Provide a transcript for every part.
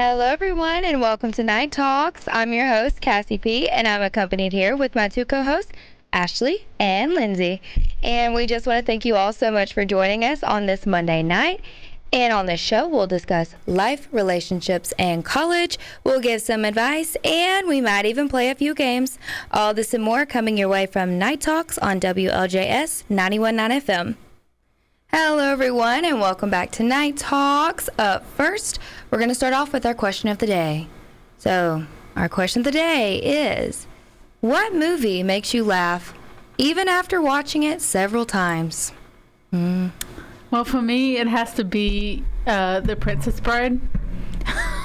Hello, everyone, and welcome to Night Talks. I'm your host, Cassie P., and I'm accompanied here with my two co-hosts, Ashley and Lindsay. And we just want to thank you all so much for joining us on this Monday night. And on this show, we'll discuss life, relationships, and college. We'll give some advice, and we might even play a few games. All this and more coming your way from Night Talks on WLJS 91.9 FM. Hello, everyone, and welcome back to Night Talks. Up first, we're going to start off with our question of the day. So, our question of the day is, what movie makes you laugh even after watching it several times? Well, for me, it has to be The Princess Bride,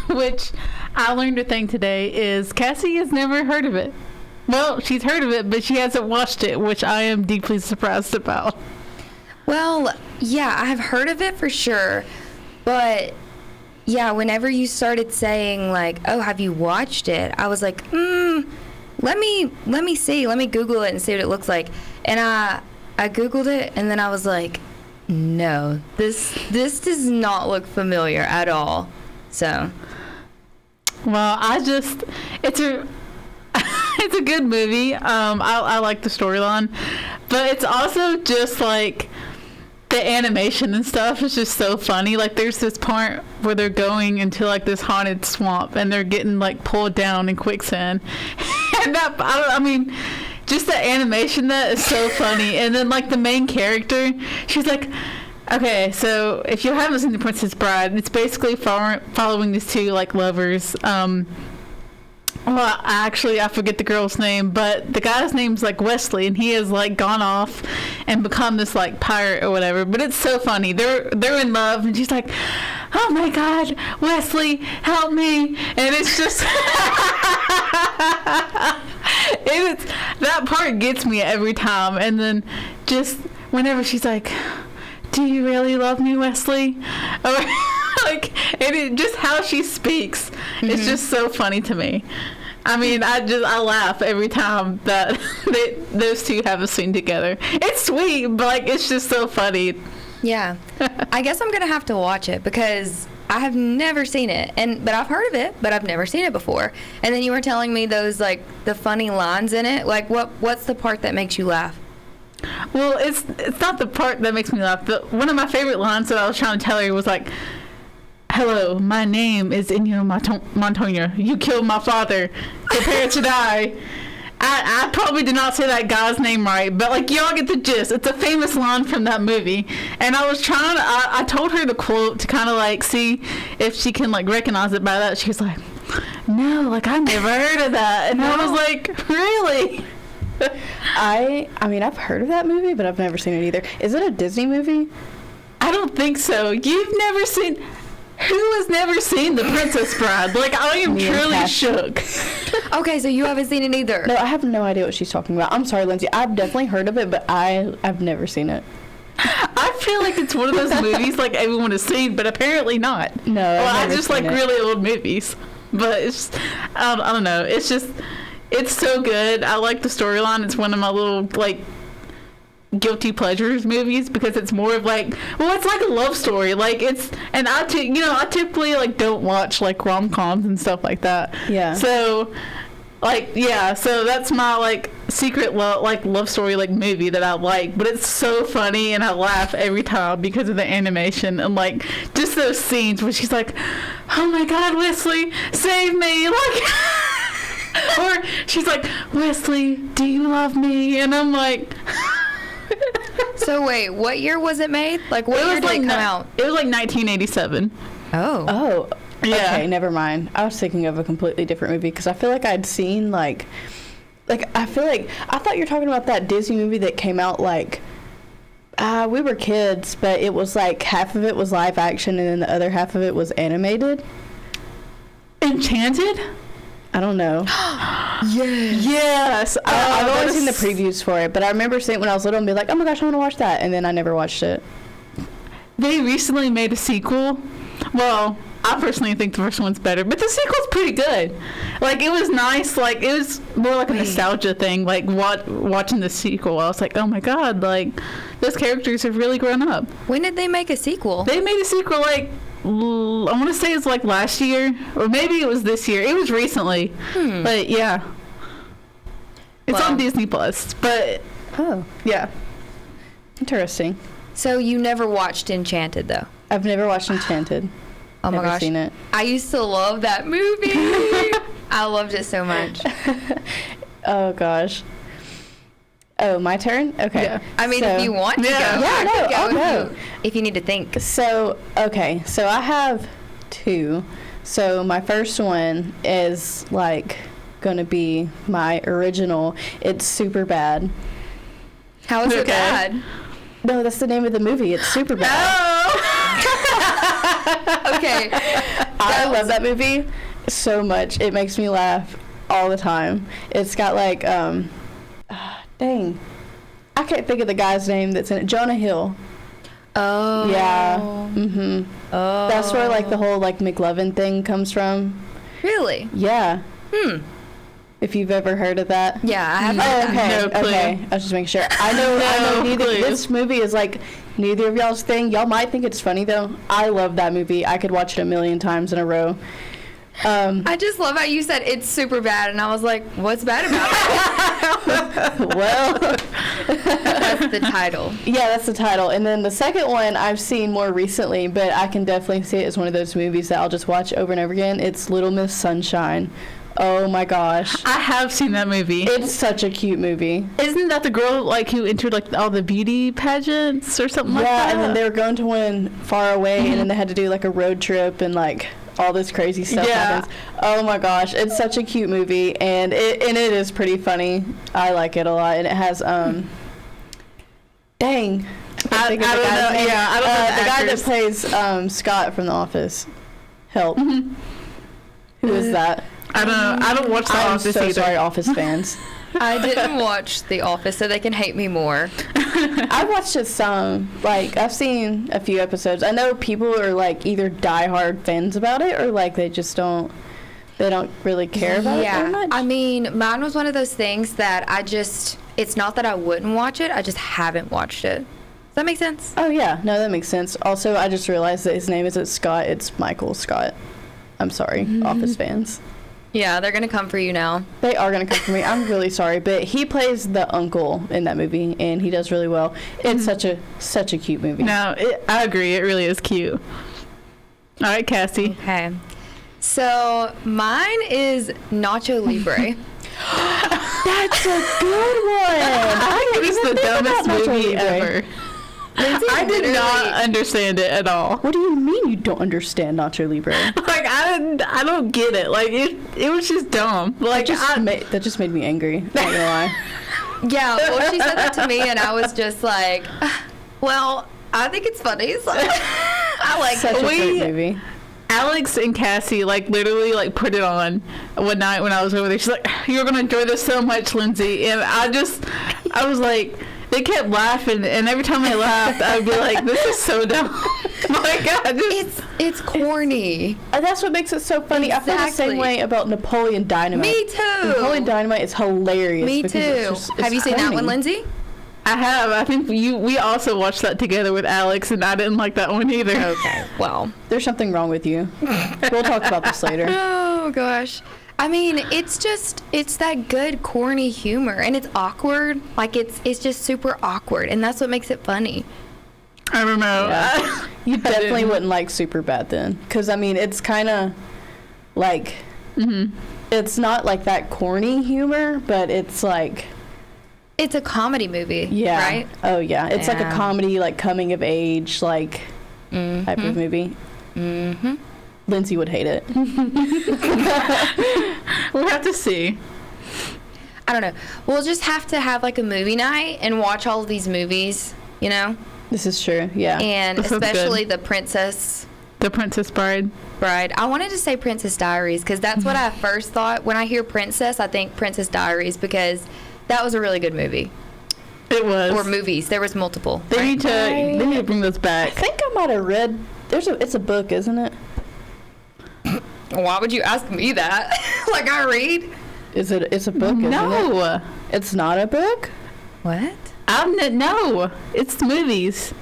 which I learned a thing today is Cassie has never heard of it. Well, she's heard of it, but she hasn't watched it, which I am deeply surprised about. Well, yeah, I've heard of it for sure, but yeah, whenever you started saying like, "Oh, have you watched it?" I was like, let me see, let me Google it and see what it looks like. And I Googled it, and then I was like, no, this does not look familiar at all. So, well, it's a it's a good movie. I like the storyline, but it's also just like the animation and stuff is just so funny. Like there's this part where they're going into like this haunted swamp and they're getting like pulled down in quicksand. And just the animation that is so funny. And then like the main character, she's like, okay, so if you haven't seen The Princess Bride, it's basically following these two like lovers. Well, I forget the girl's name, but the guy's name's like Wesley, and he has like gone off and become this like pirate or whatever. But it's so funny. They're in love, and she's like, "Oh my God, Wesley, help me!" And it's just that part gets me every time. And then just whenever she's like, "Do you really love me, Wesley?" Or just how she speaks, it's just so funny to me. I mean, I laugh every time that those two have a scene together. It's sweet, but like it's just so funny. Yeah, I guess I'm gonna have to watch it because I have never seen it, but I've heard of it, but I've never seen it before. And then you were telling me those like the funny lines in it. Like what's the part that makes you laugh? Well, it's not the part that makes me laugh. One of my favorite lines that I was trying to tell her was like, "Hello, my name is Inigo Montoya. You killed my father. Prepare to die." I probably did not say that guy's name right, but like y'all get the gist. It's a famous line from that movie. And I was I told her the quote to kind of like see if she can like recognize it by that. She was like, "No, like I never heard of that." And I was like, "Really?" I mean, I've heard of that movie, but I've never seen it either. Is it a Disney movie? I don't think so. You've never seen... Who has never seen The Princess Bride? Like, I am truly shook. Okay, so you haven't seen it either. No, I have no idea what she's talking about. I'm sorry, Lindsay. I've definitely heard of it, but I've never seen it. I feel like it's one of those movies like everyone has seen, but apparently not. No, I just like really old movies. But it's... I don't know. It's just... It's so good. I like the storyline. It's one of my little, like, guilty pleasures movies because it's more of, like, well, it's like a love story. Like, it's, and I typically, like, don't watch, like, rom-coms and stuff like that. Yeah. So, like, yeah, so that's my, like, secret, love story, like, movie that I like. But it's so funny, and I laugh every time because of the animation and, like, just those scenes where she's like, "Oh, my God, Wesley, save me!" Like... Or she's like, "Wesley, do you love me?" And I'm like... So wait, what year was it made? Like what year did it come out? It was like 1987. Oh. Yeah. Okay, never mind. I was thinking of a completely different movie because I feel like I'd seen I thought you were talking about that Disney movie that came out like we were kids, but it was like half of it was live action and then the other half of it was animated. Enchanted? I don't know. Yes. I've always seen the previews for it, but I remember seeing it when I was little and be like, "Oh my gosh, I want to watch that," and then I never watched it. They recently made a sequel. Well, I personally think the first one's better, but the sequel's pretty good. Like, it was nice. Like, it was more like a nostalgia thing. Like, watching the sequel, I was like, oh my God, like, those characters have really grown up. When did they make a sequel? They made a sequel, like, I want to say it's like last year, or maybe it was this year. It was recently, but yeah, it's Well. on Disney Plus. But Oh, yeah, interesting. So you never watched Enchanted, though? I've never watched Enchanted. Oh my Never gosh. seen it. I used to love that movie. I loved it so much. Oh gosh. Oh, my turn? Okay. Yeah. I mean, So- if you want to Yeah. go, Yeah, I no, could go I'll go. if you need to think. So, okay. So I have two. So my first one is like going to be my original. It's Super Bad. How is it Okay. bad? No, that's the name of the movie. It's Super Bad. Okay. I love that movie so much. It makes me laugh all the time. It's got like, dang. I can't think of the guy's name that's in it. Jonah Hill. Oh. Yeah. Mm-hmm. Oh. That's where like the whole like McLovin thing comes from. Really? Yeah. Hmm. If you've ever heard of that. Yeah, I have. Oh, heard that. okay. No clue. Okay. I was just making sure. I know No neither. clue. This movie is like neither of y'all's thing. Y'all might think it's funny though. I love that movie. I could watch it a million times in a row. I just love how you said it's super bad, and I was like, what's bad about it? Well, That's the title. yeah, that's the title. And then the second one I've seen more recently, but I can definitely see it as one of those movies that I'll just watch over and over again. It's Little Miss Sunshine. Oh my gosh. I have seen that movie. It's such a cute movie. Isn't that the girl like who entered like all the beauty pageants or something like that? Yeah, and then they were going to one far away, and then they had to do like a road trip and like all this crazy stuff Yeah. happens. Oh my gosh, it's such a cute movie, and it is pretty funny. I like it a lot, and it has dang, I think of don't the guy's know. name. Yeah, I don't know the the guy that actors. plays Scott from The Office. Help. Mm-hmm. Who is that? I don't know. I don't watch The I'm Office so either. sorry, Office fans. I didn't watch The Office, so they can hate me more. I've watched it some. Like, I've seen a few episodes. I know people are, like, either diehard fans about it or, like, they just don't really care about it very much. I mean, mine was one of those things that it's not that I wouldn't watch it, I just haven't watched it. Does that make sense? Oh, yeah. No, that makes sense. Also, I just realized that his name isn't Scott. It's Michael Scott. I'm sorry, Office fans. Yeah, they're going to come for you now. They are going to come for me. I'm really sorry. But he plays the uncle in that movie, and he does really well. It's such a cute movie. No, I agree. It really is cute. All right, Cassie. Okay. So mine is Nacho Libre. That's a good one. I think it's the dumbest Nacho movie Libre. ever. I did not understand it at all. What do you mean you don't understand Nacho Libre? Like I don't get it. Like it was just dumb. Like That just made me angry. Not gonna lie. Yeah, well, she said that to me, and I was just like, well, I think it's funny. So I like Such a it. great movie. Alex and Cassie like literally like put it on one night when I was over there. She's like, "You're gonna enjoy this so much, Lindsay," and I was like. They kept laughing, and every time they laughed, I'd be like, "This is so dumb." Like, It's corny. That's what makes it so funny. I feel the Exactly. same way about Napoleon Dynamite. Me too. Napoleon Dynamite is hilarious. Me because too. it's Have you seen that one, corny. Lindsay? I have. I think we also watched that together with Alex, and I didn't like that one either. Okay. Well. There's something wrong with you. We'll talk about this later. Oh gosh. I mean, it's that good corny humor, and it's awkward. Like it's just super awkward, and that's what makes it funny. I don't know. Yeah. You definitely didn't. wouldn't like Superbad then, because I mean, it's kind of like it's not like that corny humor, but it's like It's a comedy movie, yeah, right? Oh yeah, it's like a Yeah. comedy, like coming of age, like type of movie. Mm-hmm. Lindsay would hate it. We'll have to see. I don't know. We'll just have to have like a movie night and watch all of these movies, you know? This is true. Yeah. And That sounds especially good. the Princess The Princess Bride. Bride. I wanted to say Princess Diaries because that's what I first thought. When I hear Princess, I think Princess Diaries because that was a really good movie. It was. Or movies. There was multiple. They need to bring those I back. think I might have read. It's a book, isn't it? Why would you ask me that? Like I read? It's a book, isn't it? No. It's not a book? What? No. It's movies.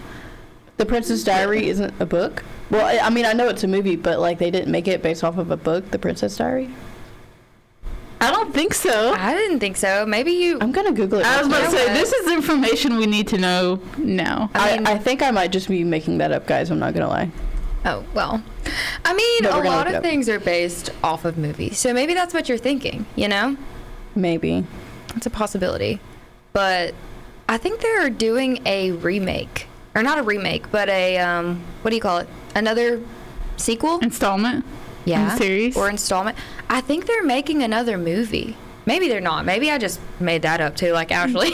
The Princess Diary isn't a book? Well, I mean, I know it's a movie, but like they didn't make it based off of a book, The Princess Diary. I don't think so. I didn't think so. Maybe you. I'm gonna Google it. I was about to say, Okay. this is information we need to know now. I think I might just be making that up, guys. I'm not gonna lie. Oh, well. I mean, No, we're a gonna lot look it of up. things are based off of movies. So maybe that's what you're thinking, you know? Maybe. It's a possibility. But I think they're doing a remake. Or not a remake, but a, what do you call it? Another sequel? Installment? Yeah. Series? Or installment. I think they're making another movie. Maybe they're not. Maybe I just made that up too, like Ashley.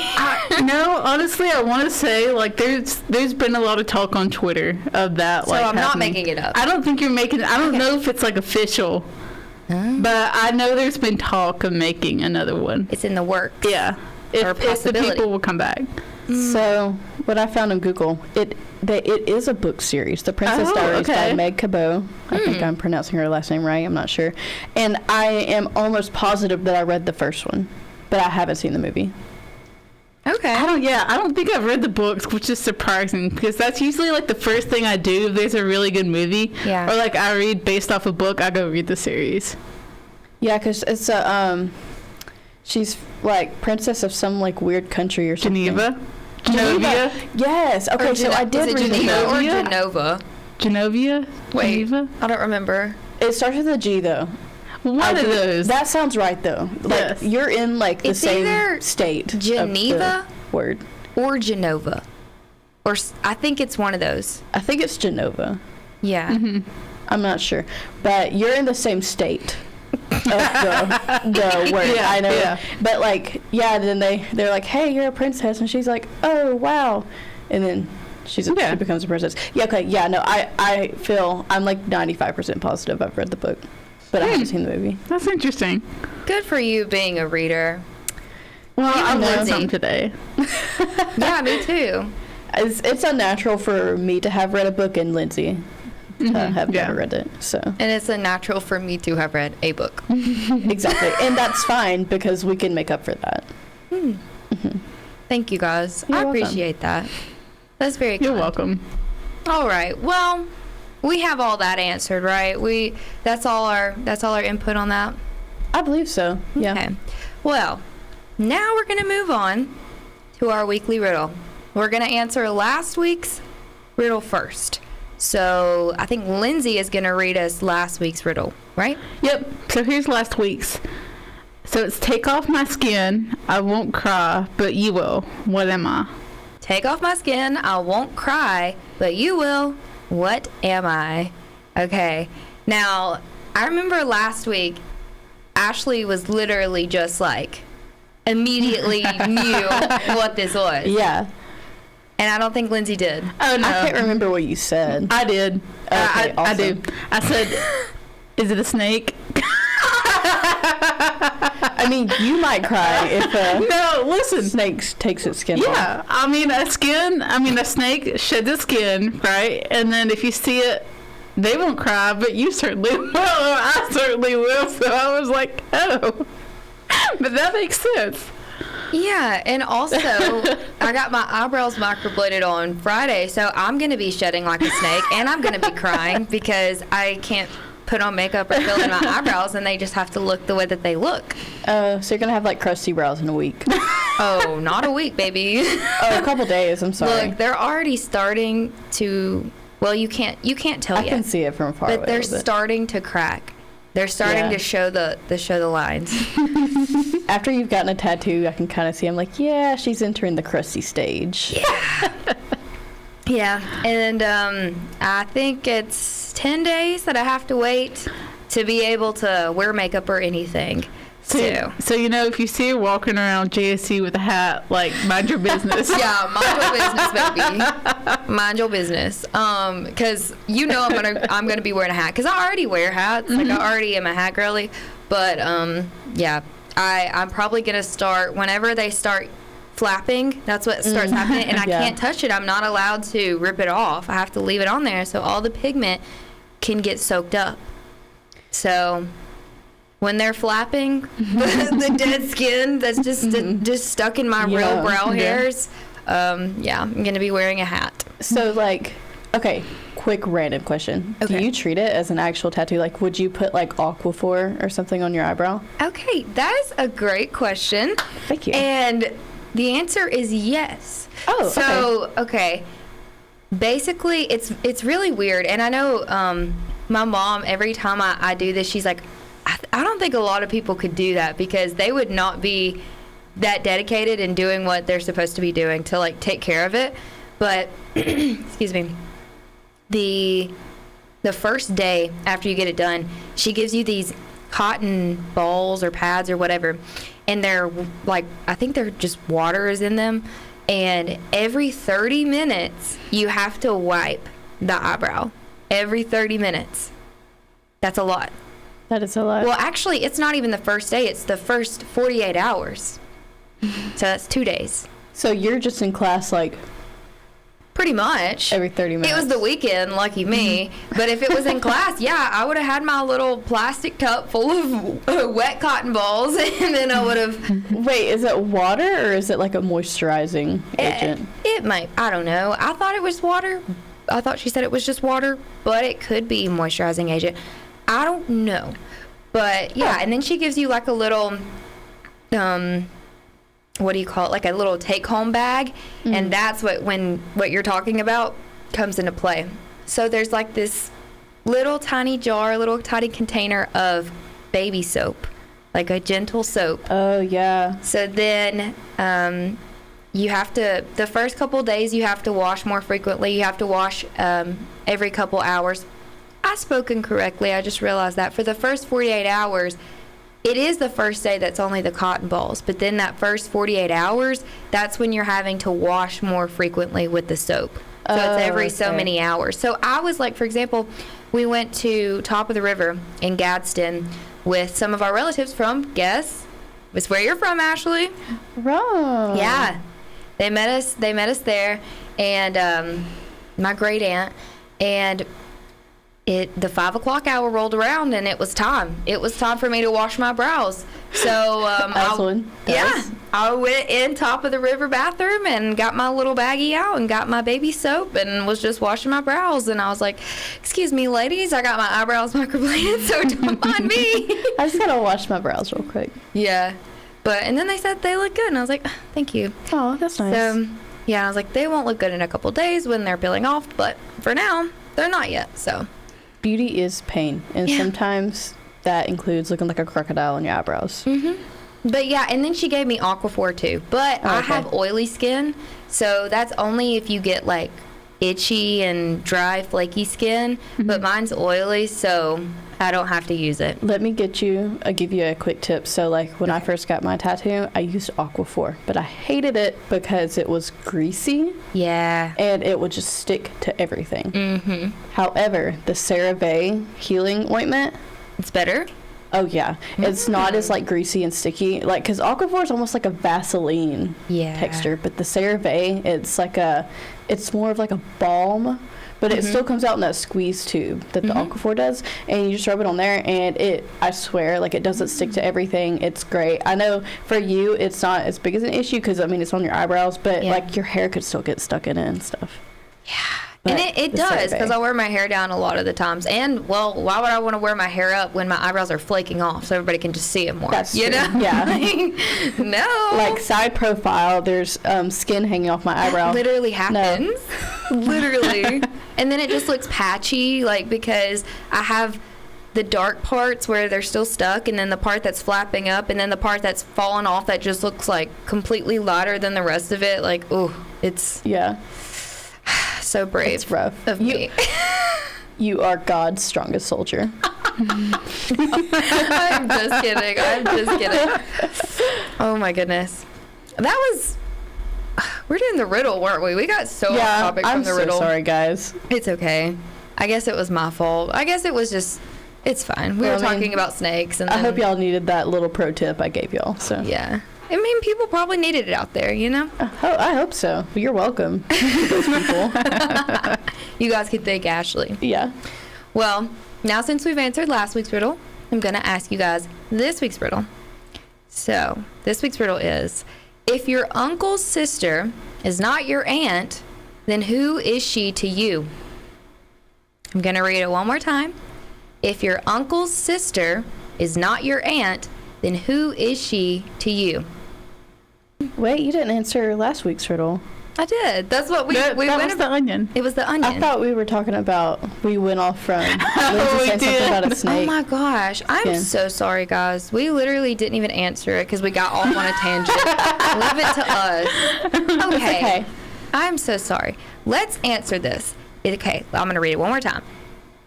No, honestly, I want to say, like, there's been a lot of talk on Twitter of that, So like, I'm not happening. making it up. I don't think you're making, I don't Okay. know if it's, like, official, but I know there's been talk of making another one. It's in the works. Yeah. Or If the possibility. people will come back. So what I found on Google, it is a book series. The Princess Oh, Diaries okay. by Meg Cabot. I think I'm pronouncing her last name right. I'm not sure. And I am almost positive that I read the first one, but I haven't seen the movie. Okay. I don't think I've read the books, which is surprising because that's usually like the first thing I do if there's a really good movie. Yeah. Or like I read based off a book, I go read the series. Yeah, because it's a she's like princess of some like weird country or something. Geneva? Geneva. Yes. Okay, Or so I did is it read the Geneva book. or Geneva? Genova? Genovia? Wait. Geneva? I don't remember. It starts with a G though. One I of do- those. That sounds right though. Like Yes. you're in like the It's same either state. of the Geneva word. or Genova. Or I think it's one of those. I think it's Genova. Yeah. Mm-hmm. I'm not sure, but you're in the same state of the word. Yeah, I know, yeah. but like, yeah. Then they're like, "Hey, you're a princess," and she's like, "Oh, wow," and then she Yeah. becomes a princess. Yeah, okay, yeah. No, I feel I'm like 95% positive I've read the book, but I haven't seen the movie. That's interesting. Good for you being a reader. Well, I learned Lindsay. something today. Yeah, me too. It's unnatural for me to have read a book and Lindsay have Yeah. never read it. So And it's unnatural for me to have read a book. exactly, and that's fine because we can make up for that. Thank you guys. You're I welcome. appreciate that. That's very You're kind. welcome. All right. Well, we have all that answered, right? That's all our input on that. I believe so. Yeah. Okay. Well, now we're going to move on to our weekly riddle. We're going to answer last week's riddle first. So I think Lindsay is going to read us last week's riddle, right? Yep. So here's last week's. So it's take off my skin, I won't cry, but you will. What am I? Take off my skin, I won't cry, but you will. What am I? Okay. Now, I remember last week, Ashley was literally just like, immediately knew what this was. Yeah. And I don't think Lindsay did. Oh no. I can't remember what you said. I did. Okay, I do. awesome. I said, is it a snake? I mean, you might cry if a No, listen. snake takes its skin off. Yeah, a snake sheds its skin, right? And then if you see it, they won't cry, but you certainly will. I certainly will. So I was like, oh. But that makes sense. Yeah, and also, I got my eyebrows microbladed on Friday, so I'm going to be shedding like a snake, and I'm going to be crying because I can't put on makeup or fill in my eyebrows, and they just have to look the way that they look. So you're gonna have like crusty brows in a week. Oh, not a week, baby. A couple days. I'm sorry. Look, they're already starting to, well, you can't tell I yet. can see it from far But away. they're a little bit. starting to crack. They're starting Yeah. to show the lines. After you've gotten a tattoo, I can kind of see. I'm like, yeah, she's entering the crusty stage. Yeah, and I think it's 10 days that I have to wait to be able to wear makeup or anything. So So you know, if you see her walking around JSC with a hat, like, mind your business. yeah, mind your business, baby. Mind your business. Because you know I'm gonna be wearing a hat. Because I already wear hats. Like I already am a hat girly. But yeah, I'm probably gonna start whenever they start flapping. That's what starts happening, and I Yeah. can't touch it. I'm not allowed to rip it off. I have to leave it on there so all the pigment can get soaked up. So when they're flapping, the dead skin that's just stuck in my real Yeah. brow Yeah. hairs. Yeah, I'm gonna be wearing a hat. So like, okay, quick random question. Okay. Do you treat it as an actual tattoo? Like, would you put like Aquaphor or something on your eyebrow? Okay, that is a great question. Thank you. And the answer is yes. Oh, so okay. Basically, it's really weird, and I know my mom. Every time I do this, she's like, I don't think a lot of people could do that because they would not be that dedicated in doing what they're supposed to be doing to like take care of it. But excuse me, the first day after you get it done, she gives you these cotton balls or pads or whatever, and they're like, I think they're just water is in them, and every 30 minutes you have to wipe the eyebrow. Every 30 minutes. That's a lot. That is a lot. Well, actually, it's not even the first day. It's the first 48 hours. So that's 2 days. So you're just in class like Pretty much. every 30 minutes. It was the weekend, lucky me. But if it was in class, yeah, I would have had my little plastic cup full of wet cotton balls, and then I would have. Wait, is it water or is it like a moisturizing agent? It might. I don't know. I thought it was water. I thought she said it was just water, but it could be moisturizing agent. I don't know. But yeah, and then she gives you like a little, what do you call it? Like a little take-home bag, and that's what you're talking about comes into play. So there's like this little tiny jar, little tiny container of baby soap, like a gentle soap. Oh, yeah. So then you have to, the first couple days you have to wash more frequently. You have to wash every couple hours. I spoke incorrectly. I just realized that. For the first 48 hours, it is the first day that's only the cotton balls. But then that first 48 hours, that's when you're having to wash more frequently with the soap. So it's every so many hours. So I was like, for example, we went to Top of the River in Gadsden with some of our relatives from, guess, it's where you're from, Ashley. Right. Yeah. They met us there, and my great aunt, and the 5 o'clock hour rolled around, and it was time. It was time for me to wash my brows. So I went in Top of the River bathroom and got my little baggie out and got my baby soap and was just washing my brows. And I was like, "Excuse me, ladies, I got my eyebrows microbladed, so don't mind me." I just gotta wash my brows real quick. Yeah, and then they said they look good, and I was like, "Thank you." Oh, that's nice. So yeah, I was like, they won't look good in a couple days when they're peeling off, but for now, they're not yet. So. Beauty is pain, and Yeah. sometimes that includes looking like a crocodile on your eyebrows. But yeah, and then she gave me Aquaphor too. But I Okay. have oily skin, so that's only if you get like itchy and dry, flaky skin. But mine's oily, so I don't have to use it. Let me give you a quick tip. So like when I first got my tattoo, I used Aquaphor, but I hated it because it was greasy Yeah. and it would just stick to everything. However, the CeraVe healing ointment, It's better? oh yeah, it's not as like greasy and sticky, like because Aquaphor is almost like a Vaseline Yeah. texture, but the CeraVe, it's more of like a balm, but it still comes out in that squeeze tube that the Aquaphor does, and you just rub it on there, and I swear, like it doesn't stick to everything. It's great. I know for you, it's not as big as an issue because I mean it's on your eyebrows, but Yeah. like your hair could still get stuck in it and stuff. And But it the does, because CeraVe. I wear my hair down a lot of the times. And, well, why would I want to wear my hair up when my eyebrows are flaking off so everybody can just see it more? That's you true. know? Yeah. Like, no. Like side profile, there's skin hanging off my eyebrow. Literally happens. Literally. And then it just looks patchy, like, because I have the dark parts where they're still stuck, and then the part that's flapping up, and then the part that's fallen off that just looks like completely lighter than the rest of it. Like, ooh, it's Yeah, so brave. it's rough. Of me. You are God's strongest soldier. I'm just kidding. I'm just kidding. Oh my goodness. That was. We're doing the riddle, weren't we? We got so off topic I'm from the so riddle. sorry, guys. It's okay. I guess it was my fault. I guess it was just. It's fine. We Well, were I mean, talking about snakes, and I then, hope y'all needed that little pro tip I gave y'all. So Yeah. I mean, people probably needed it out there, you know? I hope so. You're welcome. Those people. You guys could thank Ashley. Yeah. Well, now since we've answered last week's riddle, I'm going to ask you guys this week's riddle. So, this week's riddle is, if your uncle's sister is not your aunt, then who is she to you? I'm going to read it one more time. If your uncle's sister is not your aunt, then who is she to you? Wait, you didn't answer last week's riddle. I did. That's what we That went was the onion. It was the onion. I thought we were talking about, we went off from Lindsay we said something did. about a Oh snake. my gosh. I'm Skin. so sorry, guys. We literally didn't even answer it because we got off on a tangent. Leave it to us. Okay. okay. I'm so sorry. Let's answer this. Okay, I'm going to read it one more time.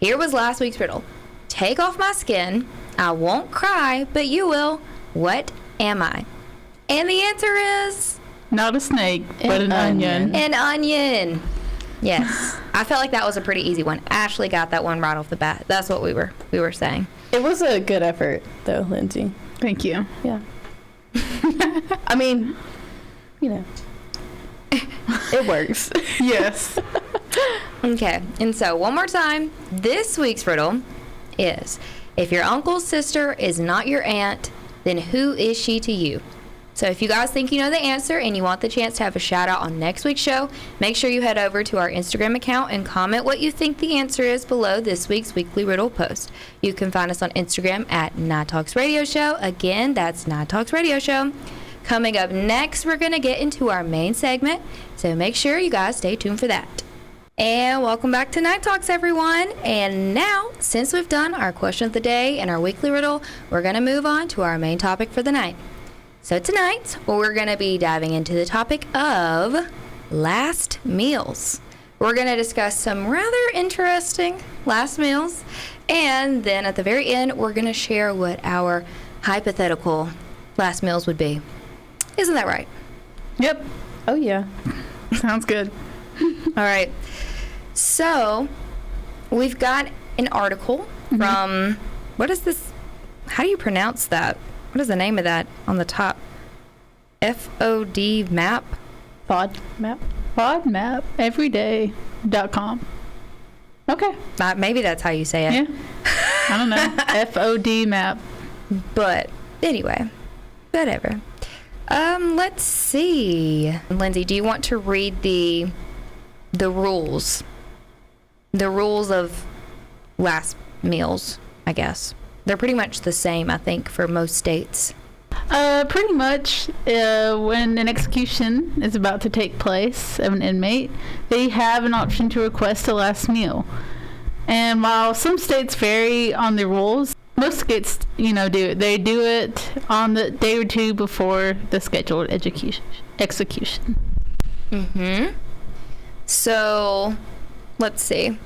Here was last week's riddle. Take off my skin. I won't cry, but you will. What am I? And the answer is Not a snake, but an onion. an onion. Yes. I felt like that was a pretty easy one. Ashley got that one right off the bat. That's what we were saying. It was a good effort, though, Lindsay. Thank you. Yeah. I mean, you know, it works. Yes. Okay, and so one more time, this week's riddle is, if your uncle's sister is not your aunt, then who is she to you? So if you guys think you know the answer and you want the chance to have a shout out on next week's show, make sure you head over to our Instagram account and comment what you think the answer is below this week's weekly riddle post. You can find us on Instagram at Night Talks Radio Show. Again, that's Night Talks Radio Show. Coming up next, we're going to get into our main segment, so make sure you guys stay tuned for that. And welcome back to Night Talks, everyone. And now, since we've done our question of the day and our weekly riddle, we're going to move on to our main topic for the night. So tonight, we're going to be diving into the topic of last meals. We're going to discuss some rather interesting last meals. And then at the very end, we're going to share what our hypothetical last meals would be. Isn't that right? Yep. Oh, yeah. Sounds good. All right. So, we've got an article from, what is this? How do you pronounce that? What is the name of that on the top? FOD map? FODMAP. FODMAP, Okay. Maybe that's how you say it. Yeah. I don't know. FOD map. But anyway, whatever. Let's see. Lindsay, do you want to read the rules? The rules of last meals, I guess. They're pretty much the same, I think, for most states. Pretty much, when an execution is about to take place of an inmate, they have an option to request a last meal. And while some states vary on the rules, most states, do it. They do it on the day or two before the scheduled execution. Mm-hmm. So, let's see.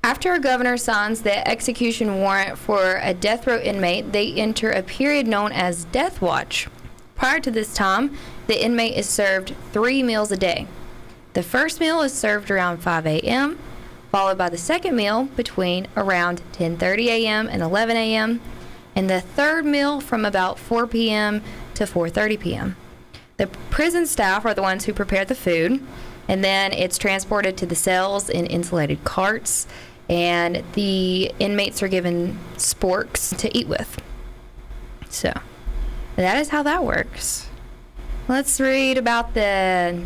After a governor signs the execution warrant for a death row inmate, they enter a period known as death watch. Prior to this time, the inmate is served 3 meals a day. The first meal is served around 5 a.m., followed by the second meal between around 10:30 a.m. and 11 a.m., and the third meal from about 4 p.m. to 4:30 p.m. The prison staff are the ones who prepare the food, and then it's transported to the cells in insulated carts, and the inmates are given sporks to eat with. So, that is how that works. Let's read about the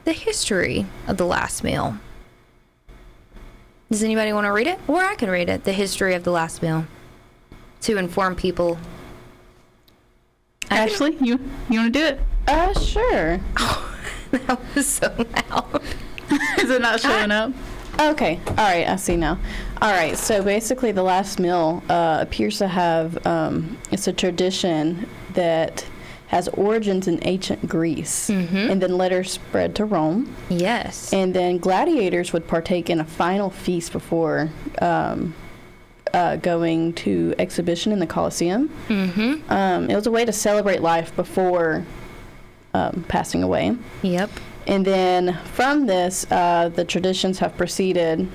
history of the last meal. Does anybody want to read it? Or I can read it, the history of the last meal, to inform people. Ashley, you want to do it? Sure. That was so loud. Is it not showing up? Okay. All right. I see now. All right. So basically, the last meal appears to have it's a tradition that has origins in ancient Greece, and then later spread to Rome. Yes. And then gladiators would partake in a final feast before going to exhibition in the Colosseum. It was a way to celebrate life before passing away. Yep. And then from this, the traditions have preceded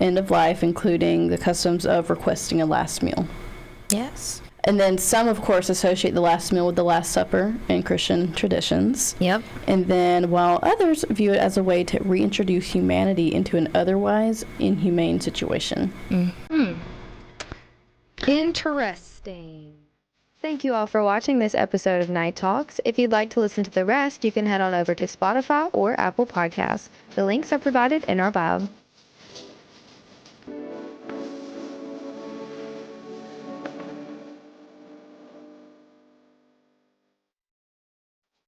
end of life, including the customs of requesting a last meal. Yes. And then some, of course, associate the last meal with the Last Supper in Christian traditions. Yep. And then while others view it as a way to reintroduce humanity into an otherwise inhumane situation. Interesting. Thank you all for watching this episode of Night Talks. If you'd like to listen to the rest, you can head on over to Spotify or Apple Podcasts. The links are provided in our bio.